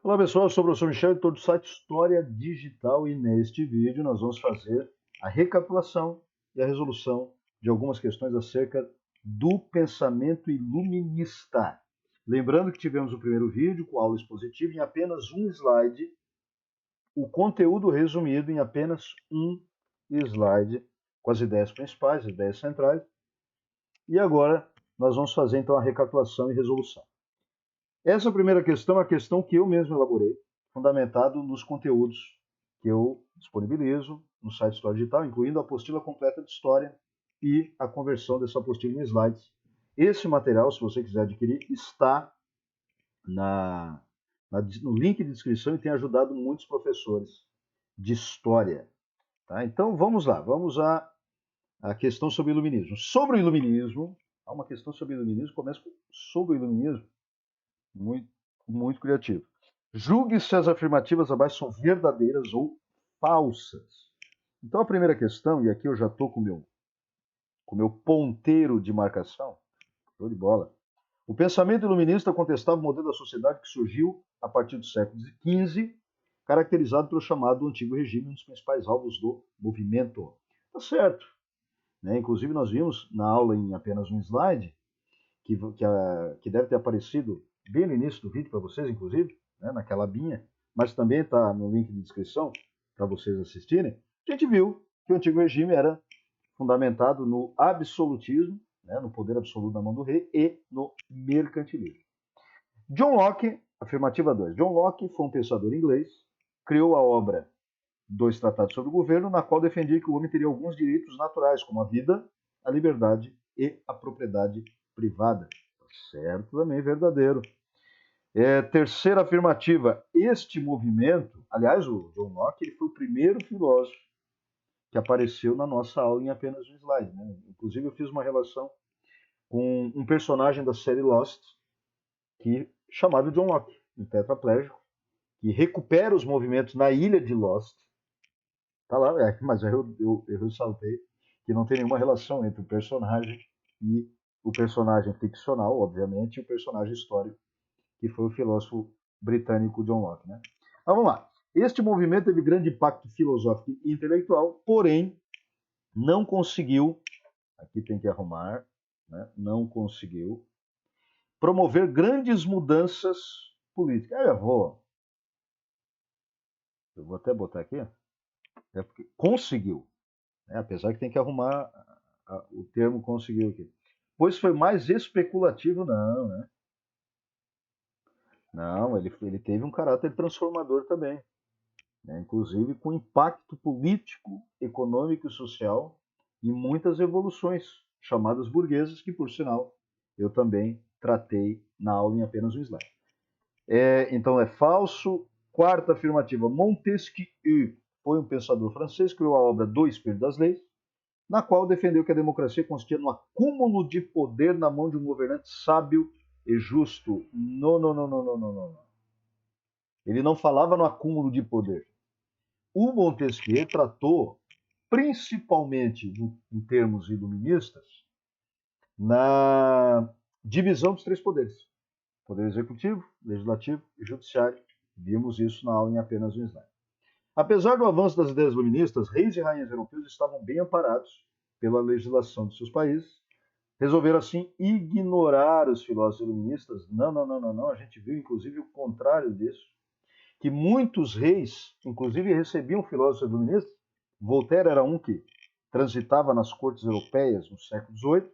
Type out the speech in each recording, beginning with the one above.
Olá pessoal, eu sou o professor Michel, editor do site História Digital, e neste vídeo nós vamos fazer a recapitulação e a resolução de algumas questões acerca do pensamento iluminista. Lembrando que tivemos o primeiro vídeo com aula expositiva em apenas um slide, o conteúdo resumido em apenas um slide, com as ideias principais, as ideias centrais, e agora nós vamos fazer então a recapitulação e resolução. Essa primeira questão é a questão que eu mesmo elaborei, fundamentado nos conteúdos que eu disponibilizo no site História Digital, incluindo a apostila completa de História e a conversão dessa apostila em slides. Esse material, se você quiser adquirir, está no link de descrição e tem ajudado muitos professores de História. Tá? Então vamos lá, vamos à questão sobre o Iluminismo. Sobre o Iluminismo, há uma questão sobre o Iluminismo, começa sobre o Iluminismo, muito criativo. Julgue se as afirmativas abaixo são verdadeiras ou falsas. Então a primeira questão, e aqui eu já estou com o meu ponteiro de marcação, show de bola. O pensamento iluminista contestava o modelo da sociedade que surgiu a partir do século XV, caracterizado pelo chamado Antigo Regime, um dos principais alvos do movimento. Tá certo. Né? Inclusive nós vimos na aula em apenas um slide, que deve ter aparecido bem no início do vídeo para vocês, inclusive, né, naquela abinha, mas também está no link de descrição para vocês assistirem. A gente viu que o Antigo Regime era fundamentado no absolutismo, né, no poder absoluto na mão do rei, e no mercantilismo. John Locke, afirmativa 2. John Locke foi um pensador inglês, criou a obra Dois Tratados sobre o Governo, na qual defendia que o homem teria alguns direitos naturais, como a vida, a liberdade e a propriedade privada. Certo, também verdadeiro. Terceira afirmativa, este movimento, aliás, o John Locke ele foi o primeiro filósofo que apareceu na nossa aula em apenas um slide. Né? Inclusive, eu fiz uma relação com um personagem da série Lost, chamado John Locke, um tetraplégico, que recupera os movimentos na ilha de Lost. Tá lá, mas eu ressaltei que não tem nenhuma relação entre o personagem e o personagem ficcional, obviamente, e o personagem histórico, que foi o filósofo britânico John Locke. Né? Mas vamos lá. Este movimento teve grande impacto filosófico e intelectual, porém não conseguiu, aqui tem que arrumar, né? Não conseguiu promover grandes mudanças políticas. Eu vou até botar aqui, porque conseguiu, né? Apesar que tem que arrumar o termo conseguiu aqui. Pois foi mais especulativo, não, né? Não, ele teve um caráter transformador também, né? Inclusive com impacto político, econômico e social em muitas revoluções chamadas burguesas, que por sinal eu também tratei na aula em apenas um slide. Então é falso. Quarta afirmativa, Montesquieu foi um pensador francês, criou a obra Do Espírito das Leis, na qual defendeu que a democracia consistia no acúmulo de poder na mão de um governante sábio e justo. Não. Ele não falava no acúmulo de poder. O Montesquieu tratou, principalmente em termos iluministas, na divisão dos três poderes: poder executivo, legislativo e judiciário. Vimos isso na aula em apenas um slide. Apesar do avanço das ideias iluministas, reis e rainhas europeus estavam bem amparados pela legislação de seus países. Resolveram, assim, ignorar os filósofos iluministas? Não. A gente viu, inclusive, o contrário disso. Que muitos reis, inclusive, recebiam filósofos iluministas. Voltaire era um que transitava nas cortes europeias no século XVIII,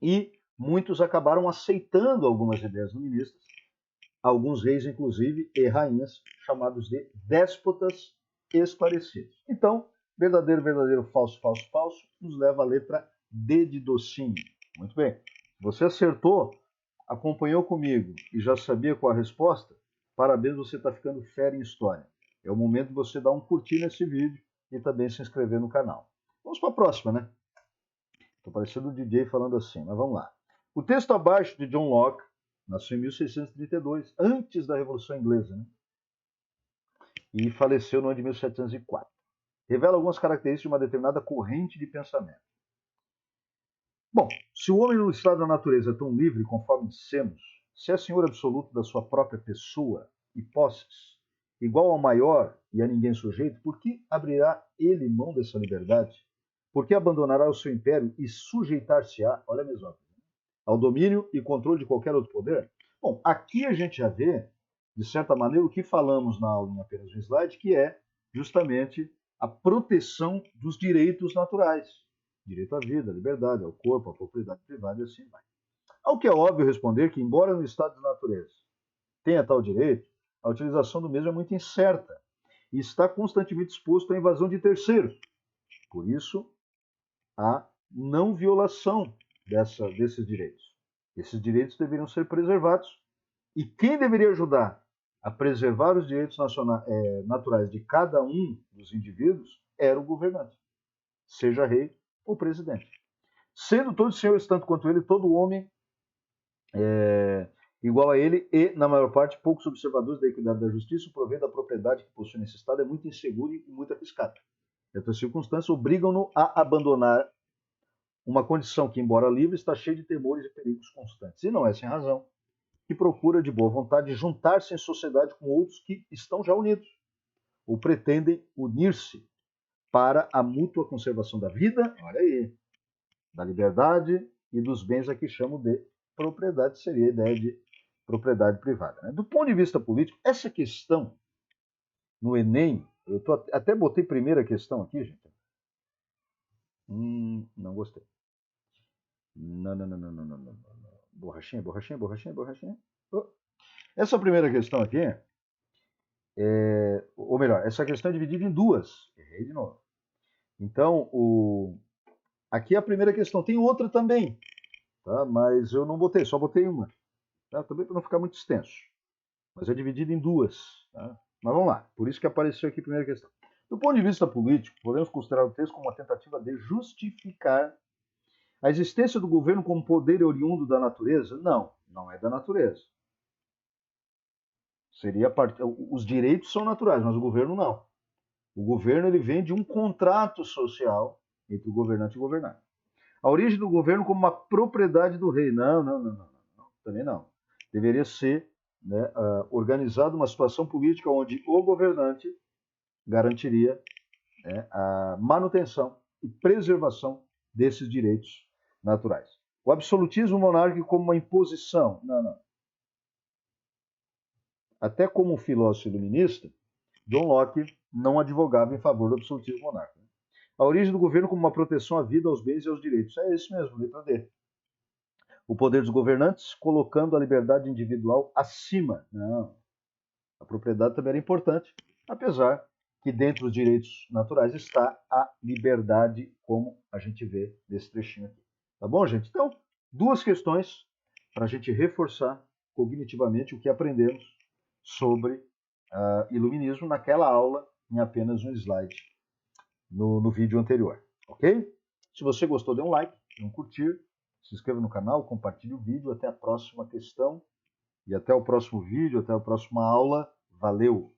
e muitos acabaram aceitando algumas ideias iluministas, alguns reis, inclusive, e rainhas, chamados de déspotas esclarecidos. Então, verdadeiro, falso, nos leva à letra D de docinho. Muito bem. Você acertou, acompanhou comigo e já sabia qual a resposta? Parabéns, você está ficando fera em história. É o momento de você dar um curtir nesse vídeo e também se inscrever no canal. Vamos para a próxima, né? Estou parecendo o DJ falando assim, mas vamos lá. O texto abaixo de John Locke nasceu em 1632, antes da Revolução Inglesa, né? E faleceu no ano de 1704. Revela algumas características de uma determinada corrente de pensamento. Bom, se o homem no estado da natureza é tão livre conforme dissemos, se é senhor absoluto da sua própria pessoa e posses, igual ao maior e a ninguém sujeito, por que abrirá ele mão dessa liberdade? Por que abandonará o seu império e sujeitar-se-á, olha a mesma coisa, ao domínio e controle de qualquer outro poder? Bom, aqui a gente já vê, de certa maneira, o que falamos na aula em apenas um slide, que é justamente a proteção dos direitos naturais. Direito à vida, à liberdade, ao corpo, à propriedade privada e assim vai. Ao que é óbvio responder que, embora no estado de natureza tenha tal direito, a utilização do mesmo é muito incerta e está constantemente exposto à invasão de terceiros. Por isso, a não violação desses direitos. Esses direitos deveriam ser preservados. E quem deveria ajudar a preservar os direitos naturais de cada um dos indivíduos era o governante, seja rei ou presidente. Sendo todos senhores, tanto quanto ele, todo homem igual a ele e, na maior parte, poucos observadores da equidade da justiça, o prover da propriedade que possui nesse Estado é muito inseguro e muito arriscado. Estas circunstâncias obrigam-no a abandonar uma condição que, embora livre, está cheia de temores e perigos constantes. E não é sem razão que procura, de boa vontade, juntar-se em sociedade com outros que estão já unidos, ou pretendem unir-se para a mútua conservação da vida, olha aí, da liberdade e dos bens a que chamo de propriedade, seria a ideia de propriedade privada. Né? Do ponto de vista político, essa questão no Enem, eu até botei primeira questão aqui, gente. Não gostei. Não. Borrachinha. Oh. Essa primeira questão aqui, ou melhor, essa questão é dividida em duas. Errei de novo. Então, aqui é a primeira questão. Tem outra também, tá? Mas eu não botei, só botei uma. Tá? Também para não ficar muito extenso. Mas é dividido em duas. Tá? Mas vamos lá. Por isso que apareceu aqui a primeira questão. Do ponto de vista político, podemos considerar o texto como uma tentativa de justificar a existência do governo como poder oriundo da natureza? Não, não é da natureza. Os direitos são naturais, mas o governo não. O governo ele vem de um contrato social entre o governante e o governado. A origem do governo como uma propriedade do rei? Não, também não. Deveria ser, né, organizada uma situação política onde o governante garantiria, né, a manutenção e preservação desses direitos naturais. O absolutismo monárquico como uma imposição? Não. Até como filósofo iluminista, John Locke não advogava em favor do absolutismo monárquico. A origem do governo como uma proteção à vida, aos bens e aos direitos. É isso mesmo, letra D. O poder dos governantes colocando a liberdade individual acima. Não. A propriedade também era importante, apesar que dentro dos direitos naturais está a liberdade, como a gente vê nesse trechinho aqui. Tá bom, gente? Então, duas questões para a gente reforçar cognitivamente o que aprendemos sobre iluminismo naquela aula em apenas um slide no vídeo anterior, ok? Se você gostou, dê um like, dê um curtir, se inscreva no canal, compartilhe o vídeo. Até a próxima questão e até o próximo vídeo, até a próxima aula. Valeu!